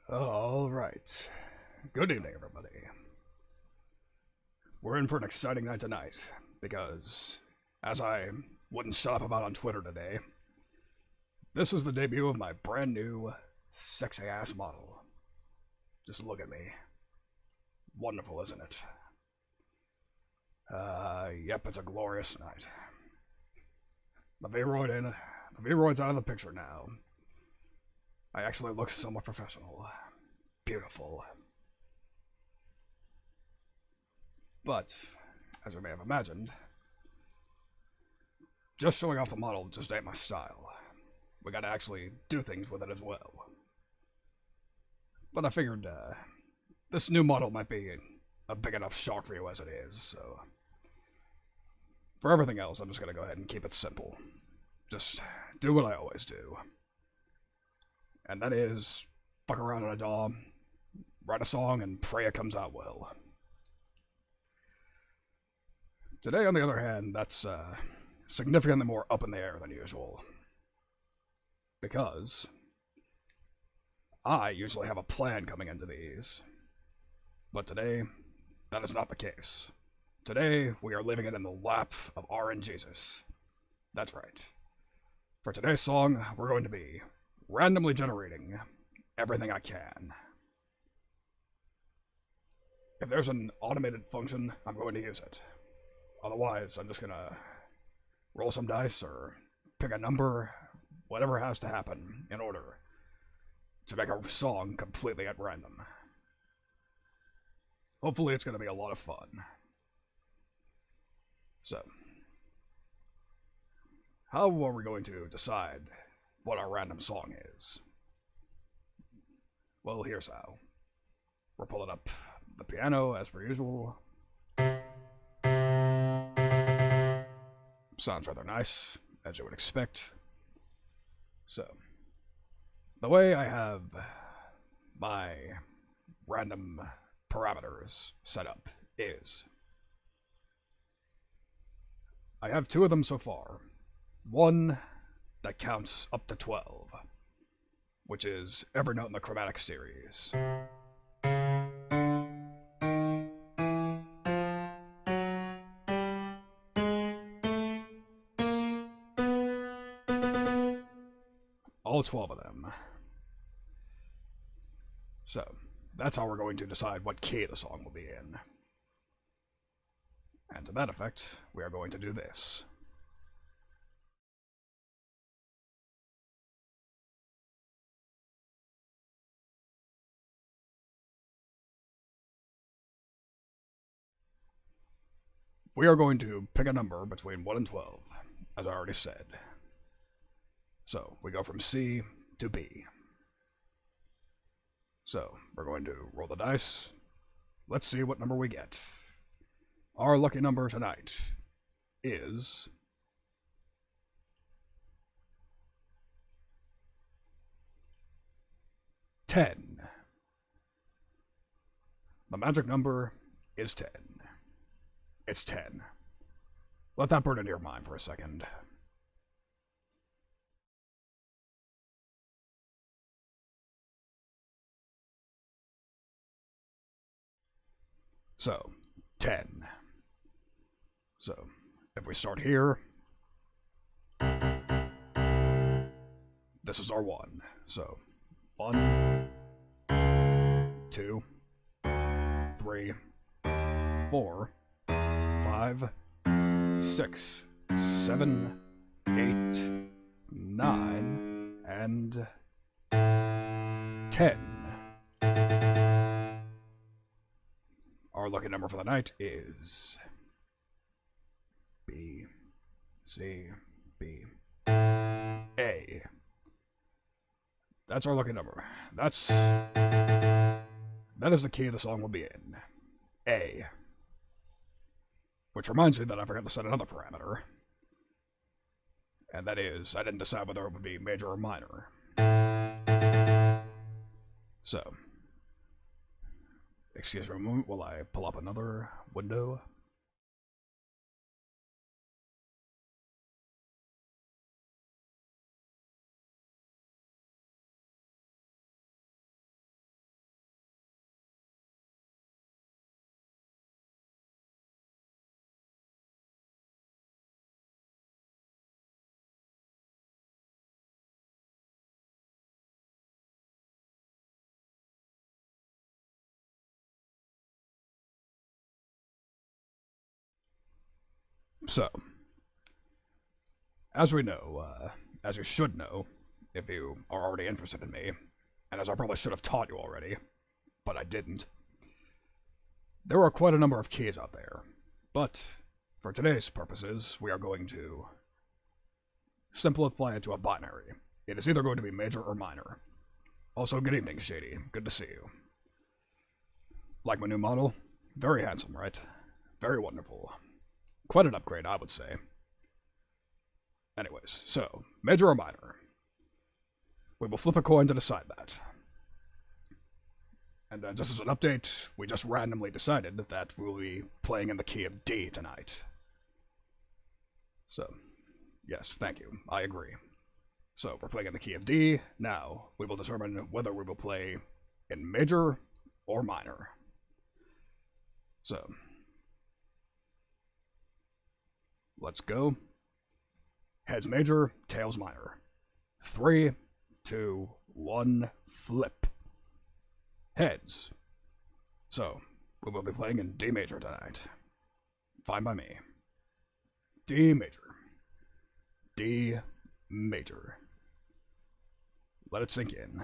All right. Good evening, everybody. We're in for an exciting night tonight because, as I wouldn't shut up about on Twitter today, this is the debut of my brand new sexy ass model. Just look at me. Wonderful, isn't it? Yep, it's a glorious night. The V-Roid's out of the picture now. I actually look somewhat professional. Beautiful. But, as you may have imagined, just showing off a model just ain't my style. We gotta actually do things with it as well. But I figured, this new model might be a big enough shock for you as it is, so... For everything else, I'm just gonna go ahead and keep it simple. Just do what I always do. And that is, fuck around in a DAW, write a song, and pray it comes out well. Today, on the other hand, that's significantly more up in the air than usual. Because I usually have a plan coming into these. But today, that is not the case. Today, we are leaving it in the lap of RNGesus. That's right. For today's song, we're going to be randomly generating everything I can. If there's an automated function, I'm going to use it. Otherwise, I'm just gonna roll some dice or pick a number, whatever has to happen in order to make a song completely at random. Hopefully it's gonna be a lot of fun. So, how are we going to decide what our random song is? Well, here's how. We're pulling up the piano as per usual. Sounds rather nice, as you would expect. So, the way I have my random parameters set up is I have two of them so far. One that counts up to 12, which is every note in the chromatic series. All 12 of them. So, that's how we're going to decide what key the song will be in. And to that effect, we are going to do this. We are going to pick a number between 1 and 12, as I already said. So, we go from C to B. So, we're going to roll the dice. Let's see what number we get. Our lucky number tonight is 10. The magic number is 10. It's 10. Let that burn into your mind for a second. So, 10. So, if we start here, this is our 1. So, 1, 2, 3, 4, 5, 6, 7, 8, 9, and 10. Our lucky number for the night is B, C, B, A. That's our lucky number. That is the key the song will be in. A. Which reminds me that I forgot to set another parameter. And that is, I didn't decide whether it would be major or minor. So, excuse me a moment while I pull up another window. So, as we know, as you should know, if you are already interested in me, and as I probably should have taught you already, but I didn't, there are quite a number of keys out there. But, for today's purposes, we are going to simplify it to a binary. It is either going to be major or minor. Also, good evening, Shady. Good to see you. Like my new model? Very handsome, right? Very wonderful. Quite an upgrade, I would say. Anyways, so, major or minor? We will flip a coin to decide that. And just as an update, we just randomly decided that we will be playing in the key of D tonight. So, yes, thank you. I agree. So, we're playing in the key of D. Now, we will determine whether we will play in major or minor. So, let's go. Heads major, tails minor. 3, 2, 1, flip. Heads. So, we will be playing in D major tonight. Fine by me. D major. D major. Let it sink in.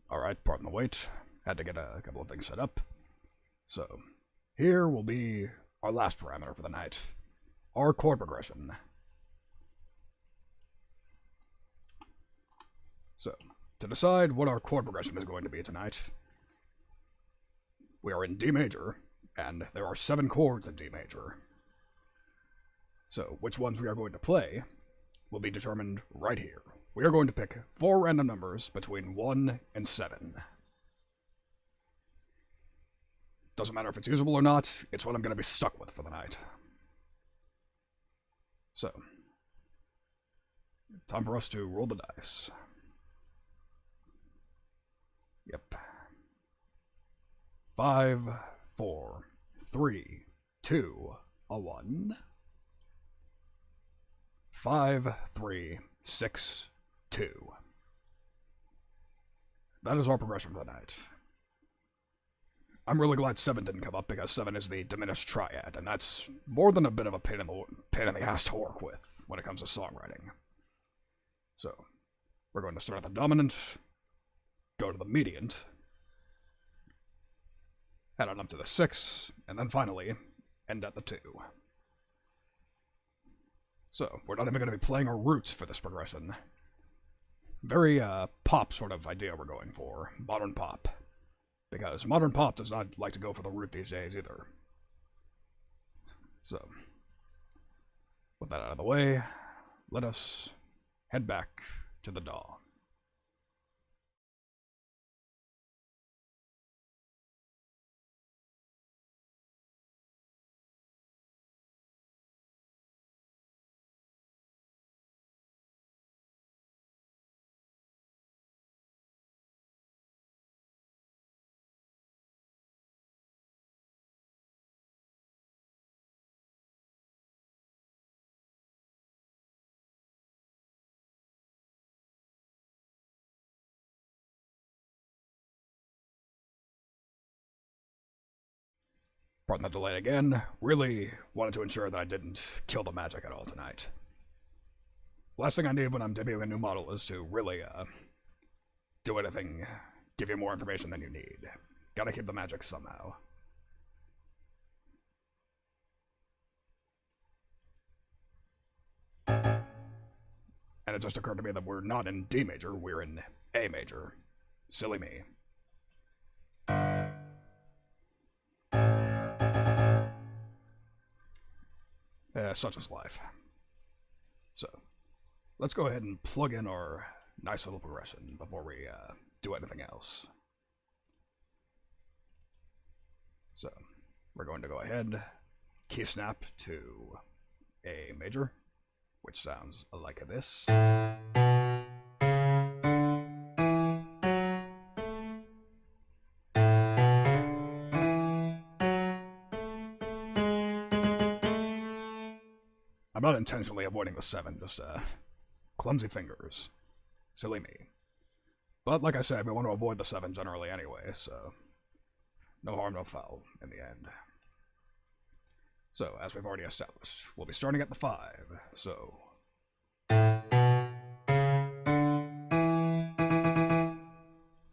Alright, pardon the wait. Had to get a couple of things set up. So, here will be our last parameter for the night. Our chord progression. So, to decide what our chord progression is going to be tonight, we are in D major, and there are 7 chords in D major. So, which ones we are going to play will be determined right here. We are going to pick 4 random numbers between 1 and 7. Doesn't matter if it's usable or not, it's what I'm going to be stuck with for the night. So, time for us to roll the dice. Yep. 5, 4, 3, 2, a 1. 5, 3, 6, 2. That is our progression for the night. I'm really glad 7 didn't come up because 7 is the diminished triad, and that's more than a bit of a pain in the ass to work with when it comes to songwriting. So, we're going to start at the dominant, go to the mediant, head on up to the 6, and then finally end at the 2. So, we're not even going to be playing our roots for this progression. Very, pop sort of idea we're going for. Modern pop. Because modern pop does not like to go for the root these days either. So, with that out of the way, let us head back to the DAW. Pardon the delay again. Really wanted to ensure that I didn't kill the magic at all tonight. Last thing I need when I'm debuting a new model is to really, do anything, give you more information than you need. Gotta keep the magic somehow. And it just occurred to me that we're not in D major, we're in A major. Silly me. Such is life. So, let's go ahead and plug in our nice little progression before we do anything else. So, we're going to go ahead key snap to A major, which sounds like this. I'm not intentionally avoiding the 7, just clumsy fingers. Silly me. But like I said, we want to avoid the 7 generally anyway, so no harm, no foul in the end. So, as we've already established, we'll be starting at the 5, so...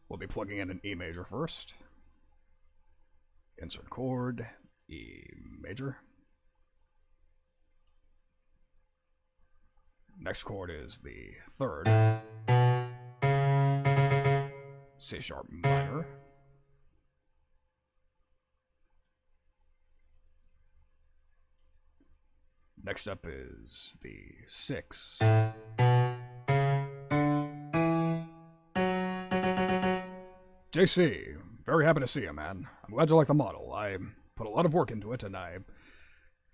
We'll be plugging in an E major first. Insert chord, E major. Next chord is the 3rd, C sharp minor. Next up is the 6. JC, very happy to see you, man. I'm glad you like the model. I put a lot of work into it, and I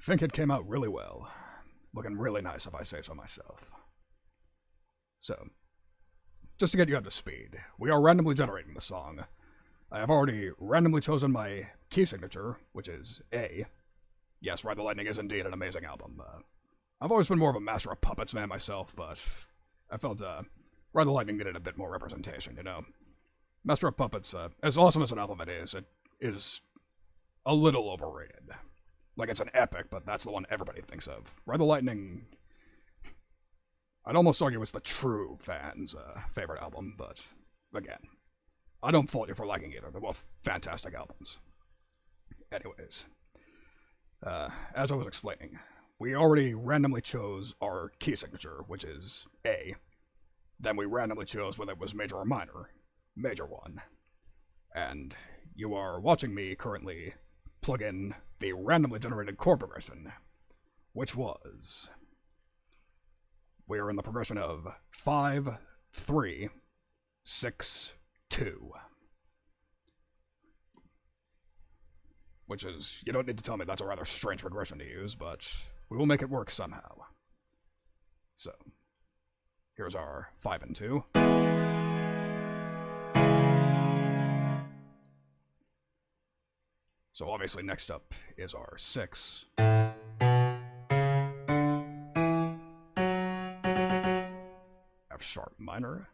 think it came out really well. Looking really nice, if I say so myself. So, just to get you up to speed, we are randomly generating the song. I have already randomly chosen my key signature, which is A. Yes, Ride the Lightning is indeed an amazing album. I've always been more of a Master of Puppets man myself, but I felt Ride the Lightning needed a bit more representation, you know? Master of Puppets, as awesome as an album it is a little overrated. Like, it's an epic, but that's the one everybody thinks of. Ride the Lightning, I'd almost argue it's the true fans' favorite album, but again, I don't fault you for liking either. They're both fantastic albums. Anyways, as I was explaining, we already randomly chose our key signature, which is A. Then we randomly chose whether it was major or minor. Major one. And you are watching me currently plug in the randomly generated chord progression, which was... We are in the progression of 5, 3, 6, 2. Which is, you don't need to tell me that's a rather strange progression to use, but we will make it work somehow. So, here's our 5 and 2. So obviously next up is our 6. F sharp minor.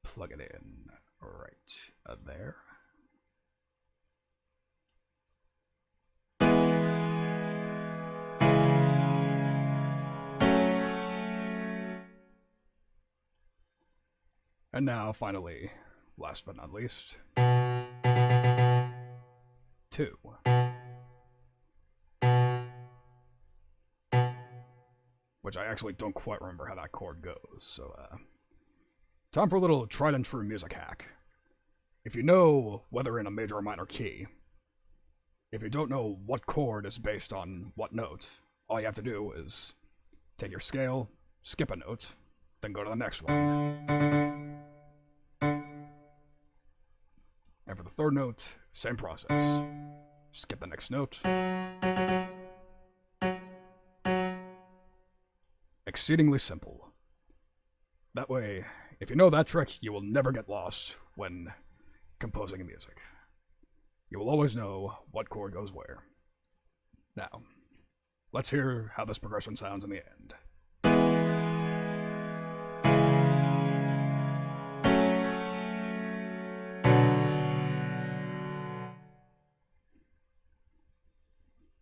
Plug it in right there. And now, finally, last but not least, 2. Which I actually don't quite remember how that chord goes, so, time for a little tried and true music hack. If you know whether in a major or minor key, if you don't know what chord is based on what note, all you have to do is take your scale, skip a note, then go to the next one. And for the 3rd note, same process. Skip the next note. Exceedingly simple. That way, if you know that trick, you will never get lost when composing music. You will always know what chord goes where. Now, let's hear how this progression sounds in the end.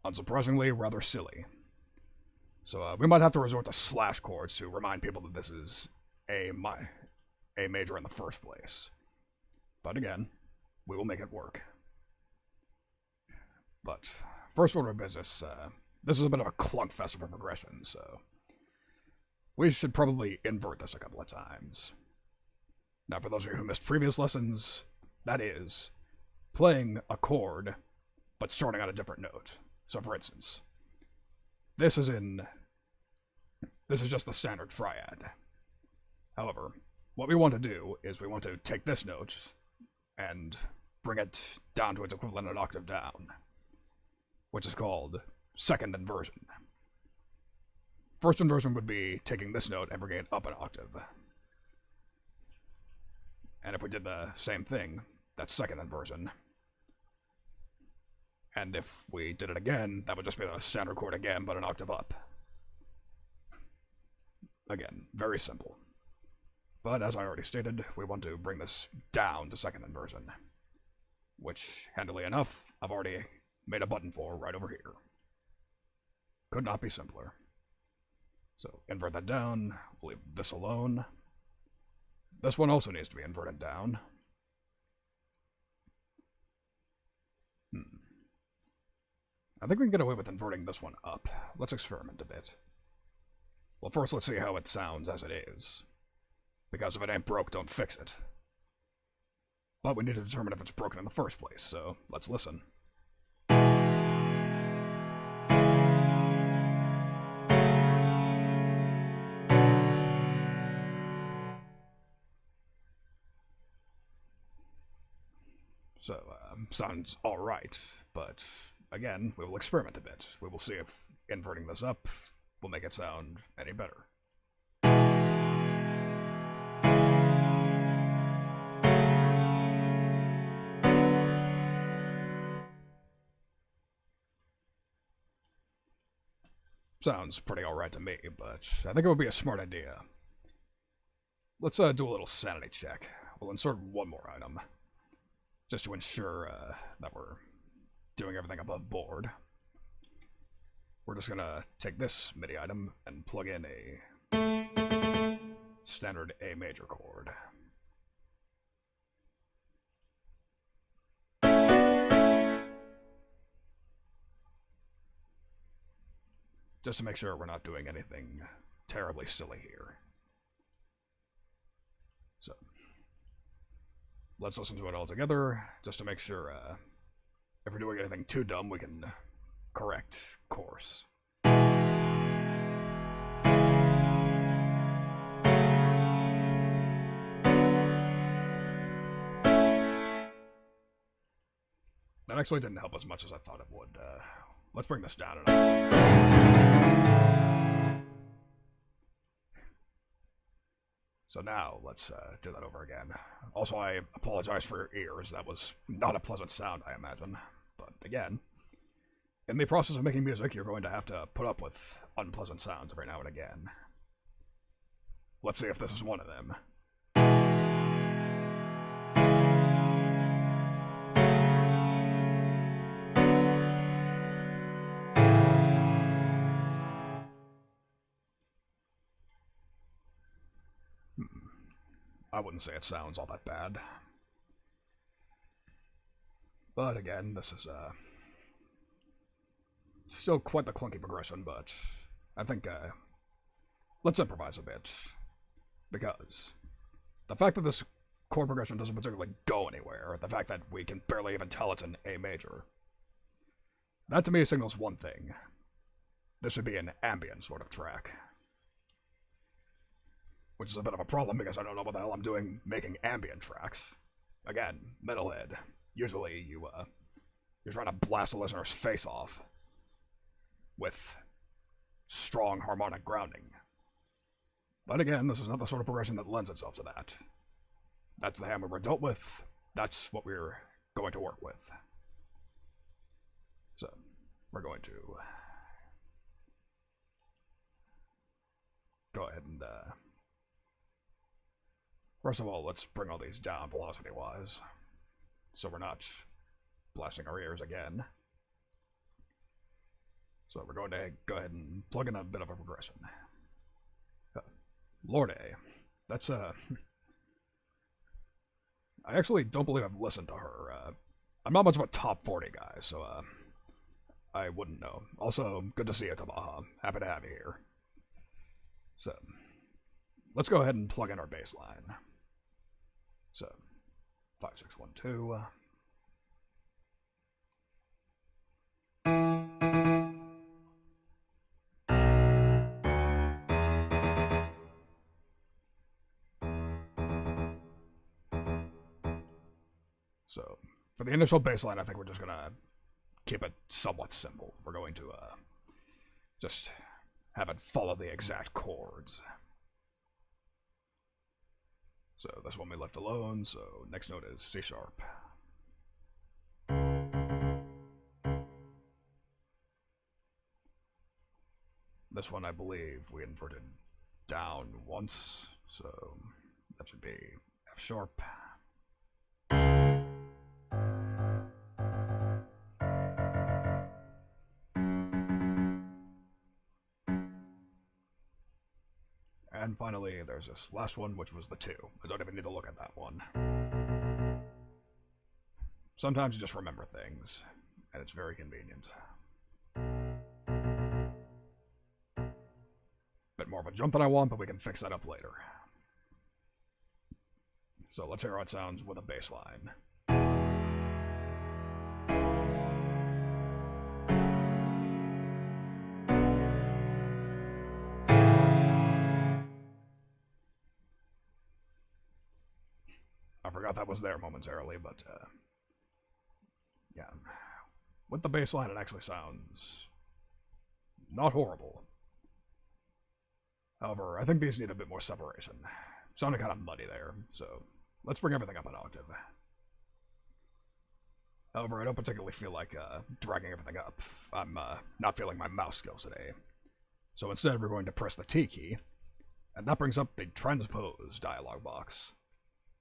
Unsurprisingly, rather silly. So we might have to resort to slash chords to remind people that this is A major in the first place. But again, we will make it work. But first order of business, this is a bit of a clunk fest of a progression, so we should probably invert this a couple of times. Now, for those of you who missed previous lessons, that is playing a chord, but starting on a different note. So for instance, this is just the standard triad. However, what we want to do is we want to take this note and bring it down to its equivalent an octave down. which is called second inversion. First inversion would be taking this note and bringing it up an octave. And if we did the same thing, that's second inversion. And if we did it again, that would just be the standard chord again, but an octave up. Again, very simple. But as I already stated, we want to bring this down to second inversion, which, handily enough, I've already made a button for right over here. Could not be simpler. So, invert that down, we'll leave this alone. This one also needs to be inverted down. I think we can get away with inverting this one up. Let's experiment a bit. Well, first let's see how it sounds as it is. Because if it ain't broke, don't fix it. But we need to determine if it's broken in the first place, so let's listen. So, sounds alright, but again, we will experiment a bit. We will see if inverting this up will make it sound any better. Sounds pretty alright to me, but I think it would be a smart idea. Let's do a little sanity check. We'll insert one more item, just to ensure that we're doing everything above board. We're just gonna take this MIDI item and plug in a standard A major chord. Just to make sure we're not doing anything terribly silly here. So, let's listen to it all together, just to make sure if we're doing anything too dumb, we can correct course. That actually didn't help as much as I thought it would. Let's bring this down a notch. So now, let's do that over again. Also, I apologize for your ears. That was not a pleasant sound, I imagine. But again, in the process of making music, you're going to have to put up with unpleasant sounds every now and again. Let's see if this is one of them. I wouldn't say it sounds all that bad. But again, this is still quite the clunky progression, but I think let's improvise a bit. Because the fact that this chord progression doesn't particularly go anywhere, the fact that we can barely even tell it's an A major, that to me signals one thing. This should be an ambient sort of track. Which is a bit of a problem because I don't know what the hell I'm doing making ambient tracks. Again, metalhead. Usually you're trying to blast the listener's face off with strong harmonic grounding. But again, this is not the sort of progression that lends itself to that. That's the hand we were dealt with. That's what we're going to work with. So, we're going to go ahead and first of all, let's bring all these down velocity-wise, so we're not blasting our ears again. So we're going to go ahead and plug in a bit of a progression. Lorde, that's I actually don't believe I've listened to her. I'm not much of a top 40 guy, so I wouldn't know. Also, good to see you, Tamaha. Happy to have you here. So, let's go ahead and plug in our bass line. So, 5, 6, 1, 2. So, for the initial bass line, I think we're just gonna keep it somewhat simple. We're going to just have it follow the exact chords. So this one we left alone, so next note is C sharp. This one I believe we inverted down once, so that should be F sharp. And finally, there's this last one, which was the 2. I don't even need to look at that one. Sometimes you just remember things, and it's very convenient. Bit more of a jump than I want, but we can fix that up later. So let's hear how it sounds with a bass line. I forgot that was there momentarily, but yeah. With the bass line, it actually sounds not horrible. However, I think these need a bit more separation. Sounded kind of muddy there, so let's bring everything up an octave. However, I don't particularly feel like dragging everything up. I'm not feeling my mouse skills today. So instead, we're going to press the T key, and that brings up the transpose dialog box.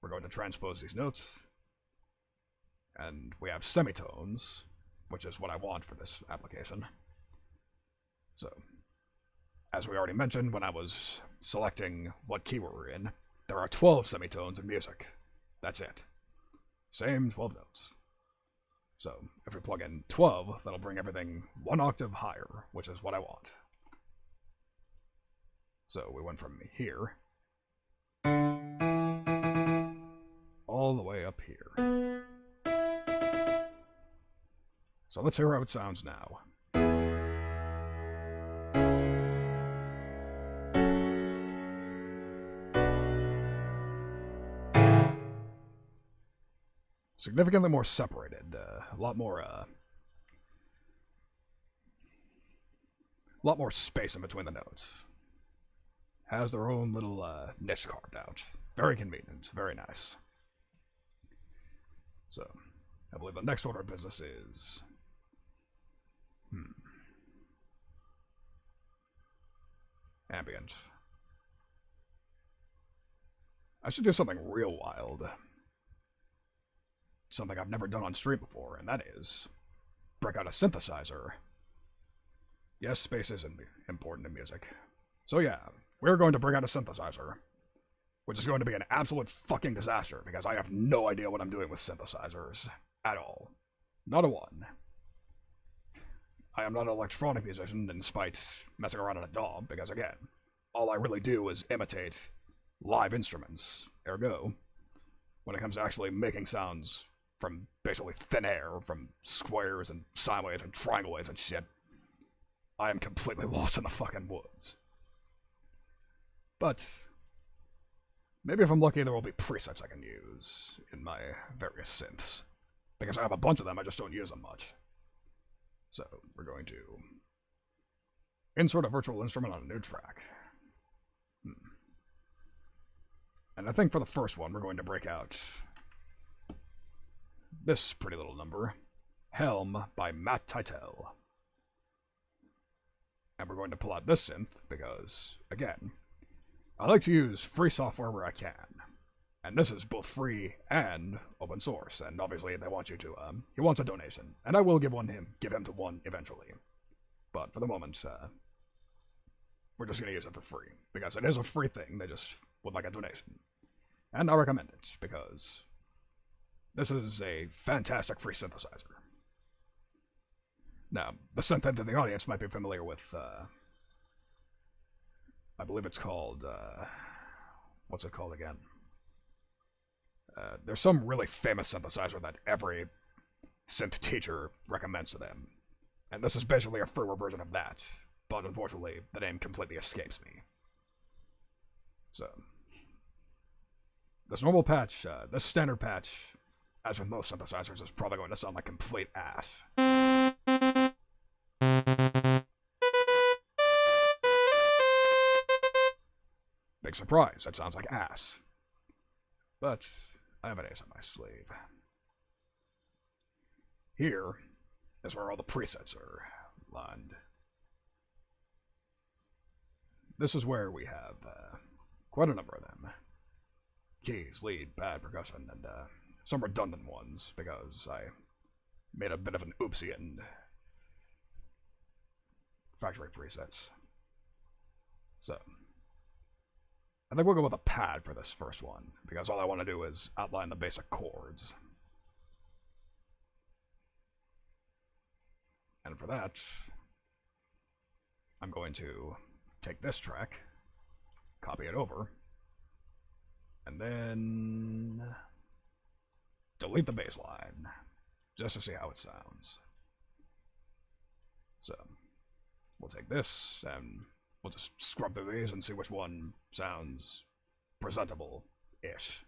We're going to transpose these notes, and we have semitones, which is what I want for this application. So, as we already mentioned when I was selecting what key we were in, there are 12 semitones in music. That's it. Same 12 notes. So, if we plug in 12, that'll bring everything 1 octave higher, which is what I want. So, we went from here all the way up here. So let's hear how it sounds now. Significantly more separated, a lot more space in between the notes. Has their own little niche carved out. Very convenient, very nice. So, I believe the next order of business is... ambient. I should do something real wild. Something I've never done on stream before, and that is... break out a synthesizer. Yes, space is important in music. So yeah, we're going to bring out a synthesizer. Which is going to be an absolute fucking disaster, because I have no idea what I'm doing with synthesizers. At all. Not a one. I am not an electronic musician, despite messing around on a DAW, because again, all I really do is imitate live instruments. Ergo, when it comes to actually making sounds from basically thin air, from squares and sine waves and triangle waves and shit, I am completely lost in the fucking woods. But... maybe if I'm lucky, there will be presets I can use in my various synths. Because I have a bunch of them, I just don't use them much. So, we're going to insert a virtual instrument on a new track. And I think for the first one, we're going to break out this pretty little number, Helm by Matt Teitel. And we're going to pull out this synth because, again, I like to use free software where I can. And this is both free and open source. And obviously they want you to, he wants a donation. And I will give him to one eventually. But for the moment, we're just going to use it for free. Because it is a free thing, they just would like a donation. And I recommend it, because this is a fantastic free synthesizer. Now, the synth head of the audience might be familiar with, I believe it's called, what's it called again? There's some really famous synthesizer that every synth teacher recommends to them. And this is basically a freeware version of that. But unfortunately, the name completely escapes me. So, this normal patch, this standard patch, as with most synthesizers, is probably going to sound like complete ass. Big surprise, that sounds like ass. But I have an ace up my sleeve. Here is where all the presets are lined. This is where we have quite a number of them. Keys, lead, bad, percussion, and some redundant ones, because I made a bit of an oopsie in factory presets. So, I think we'll go with a pad for this first one, because all I want to do is outline the basic chords. And for that, I'm going to take this track, copy it over, and then delete the bass line, just to see how it sounds. So, we'll take this, and we'll just scrub through these and see which one sounds presentable-ish.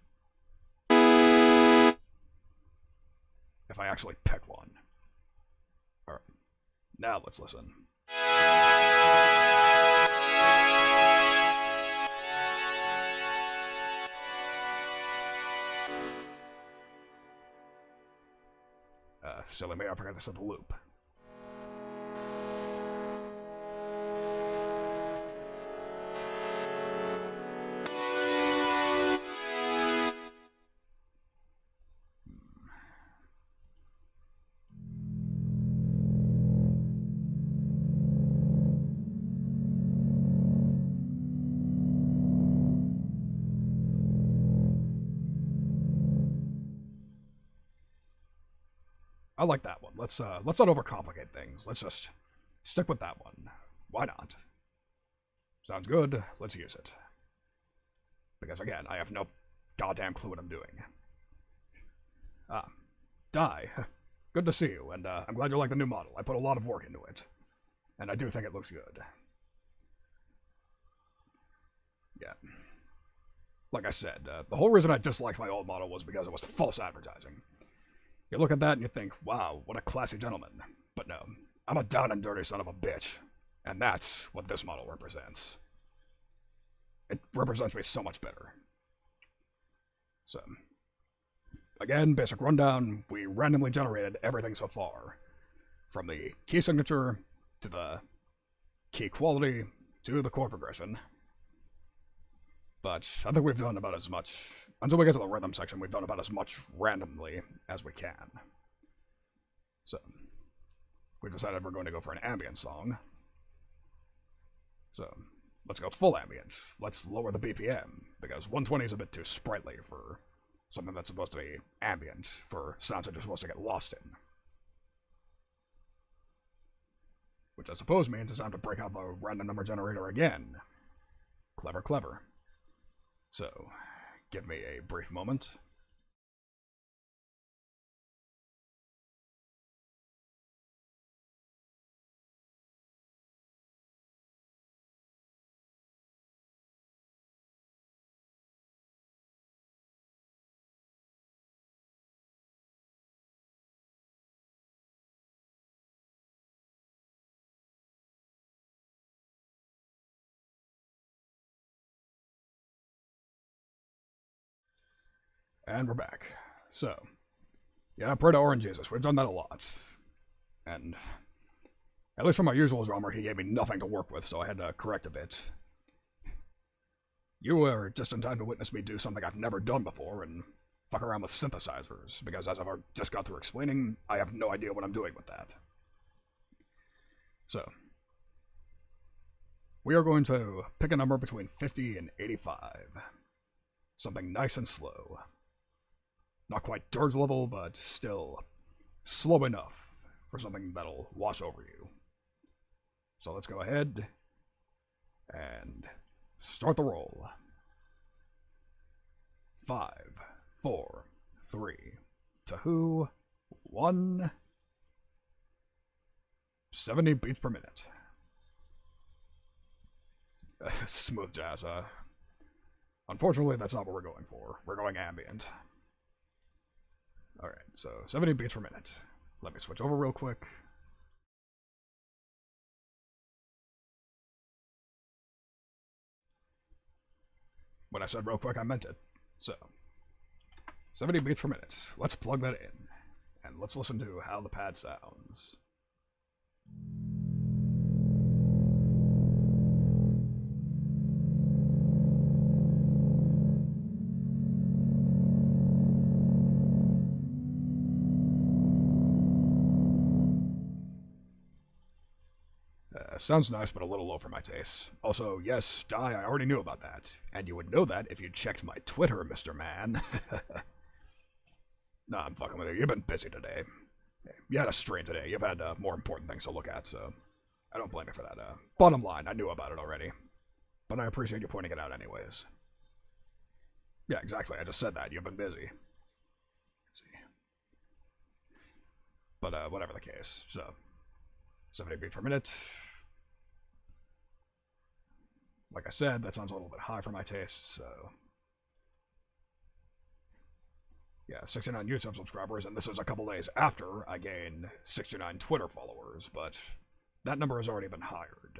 If I actually pick one. Alright, now let's listen. Silly me, I forgot to set the loop. I like that one. Let's not overcomplicate things. Let's just stick with that one. Why not? Sounds good. Let's use it. Because again, I have no goddamn clue what I'm doing. Die. Good to see you, and I'm glad you like the new model. I put a lot of work into it. And I do think it looks good. Yeah. Like I said, the whole reason I disliked my old model was because it was false advertising. You look at that and you think, wow, what a classy gentleman. But no, I'm a down and dirty son of a bitch. And that's what this model represents. It represents me so much better. So, again, basic rundown, we randomly generated everything so far. From the key signature, to the key quality, to the chord progression. But I think we've done about as much, until we get to the rhythm section, we've done about as much randomly as we can. So, we've decided we're going to go for an ambient song. So, let's go full ambient. Let's lower the BPM, because 120 is a bit too sprightly for something that's supposed to be ambient, for sounds that you're supposed to get lost in. Which I suppose means it's time to break out the random number generator again. Clever, clever. So, give me a brief moment. And we're back. So, yeah, pray to RNGesus. We've done that a lot. And, at least for my usual drummer, he gave me nothing to work with, so I had to correct a bit. You were just in time to witness me do something I've never done before, and fuck around with synthesizers, because as I've just got through explaining, I have no idea what I'm doing with that. So, we are going to pick a number between 50 and 85. Something nice and slow. Not quite dirge level, but still slow enough for something that'll wash over you. So let's go ahead and start the roll. 5, 4, 3, 2, 1. 70 beats per minute. Smooth jazz, unfortunately, that's not what we're going for. We're going ambient. Alright, so 70 beats per minute. Let me switch over real quick. When I said real quick, I meant it. So, 70 beats per minute. Let's plug that in, and let's listen to how the pad sounds. Sounds nice, but a little low for my taste. Also, yes, Die, I already knew about that. And you would know that if you checked my Twitter, Mr. Man. Nah, I'm fucking with you. You've been busy today. You had a stream today. You've had more important things to look at, so I don't blame you for that. Bottom line, I knew about it already. But I appreciate you pointing it out anyways. Yeah, exactly. I just said that. You've been busy. Let's see. But, whatever the case. So, 70 beats per minute. Like I said, that sounds a little bit high for my taste, so... Yeah, 69 YouTube subscribers, and this is a couple days after I gained 69 Twitter followers, but that number has already been hired.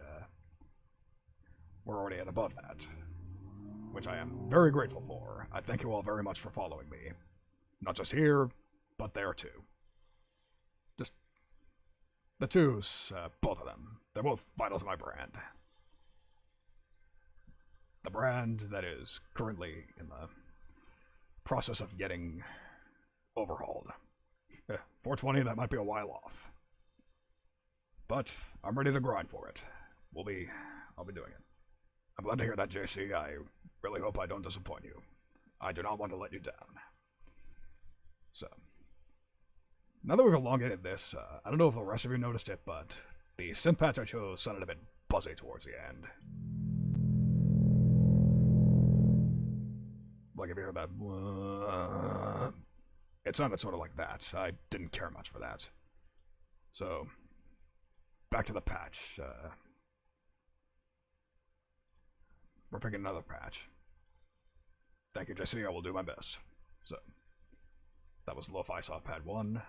We're already at above that, which I am very grateful for. I thank you all very much for following me. Not just here, but there too. Just the twos, both of them. They're both vital to my brand. The brand that is currently in the process of getting overhauled. 420, that might be a while off. But I'm ready to grind for it. I'll be doing it. I'm glad to hear that, JC. I really hope I don't disappoint you. I do not want to let you down. So, now that we've elongated this, I don't know if the rest of you noticed it, but the synth patch I chose sounded a bit buzzy towards the end. Like if you heard that, it sounded sort of like that. I didn't care much for that. So, back to the patch. We're picking another patch. Thank you, Jesse. I will do my best. So, that was Lo-Fi Soft Pad 1.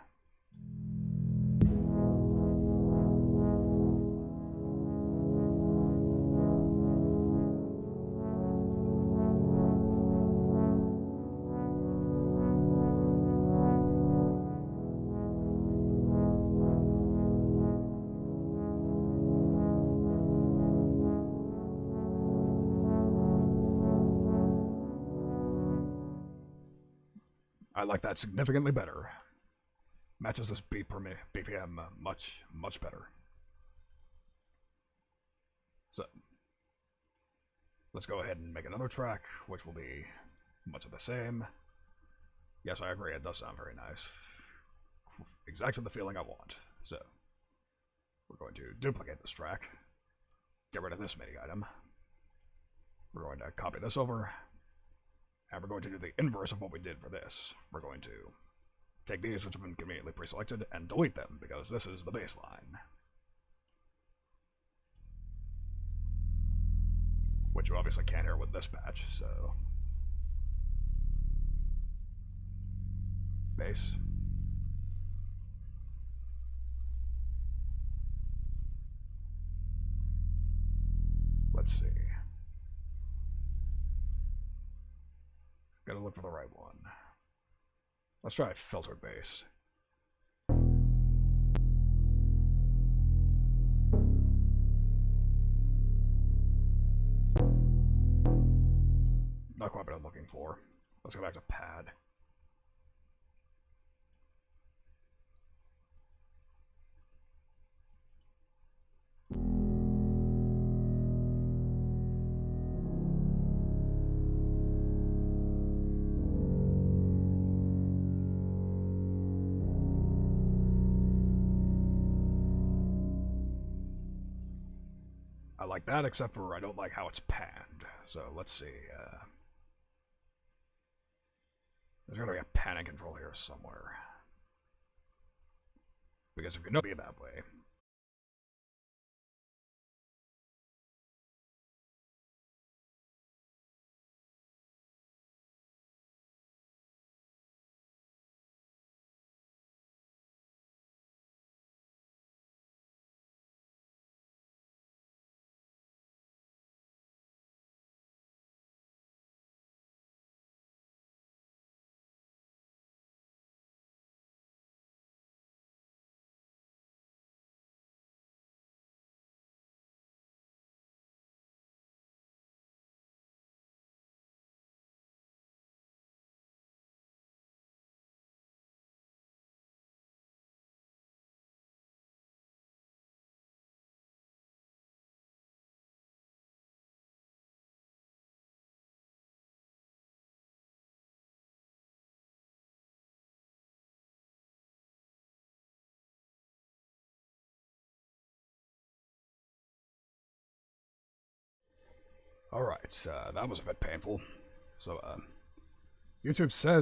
I like that significantly better. Matches this beat per BPM much, much better. So, let's go ahead and make another track, which will be much of the same. Yes, I agree, it does sound very nice. Exactly the feeling I want. So, we're going to duplicate this track. Get rid of this MIDI item. We're going to copy this over. And we're going to do the inverse of what we did for this. We're going to take these, which have been conveniently pre-selected, and delete them, because this is the baseline. Which you obviously can't hear with this patch, so... Bass. Let's see. Gotta look for the right one. Let's try filtered bass. Not quite what I'm looking for. Let's go back to pad. I like that, except for I don't like how it's panned. So let's see. There's gotta be a panning control here somewhere. Because if you know it be that way, Alright, that was a bit painful. So, YouTube says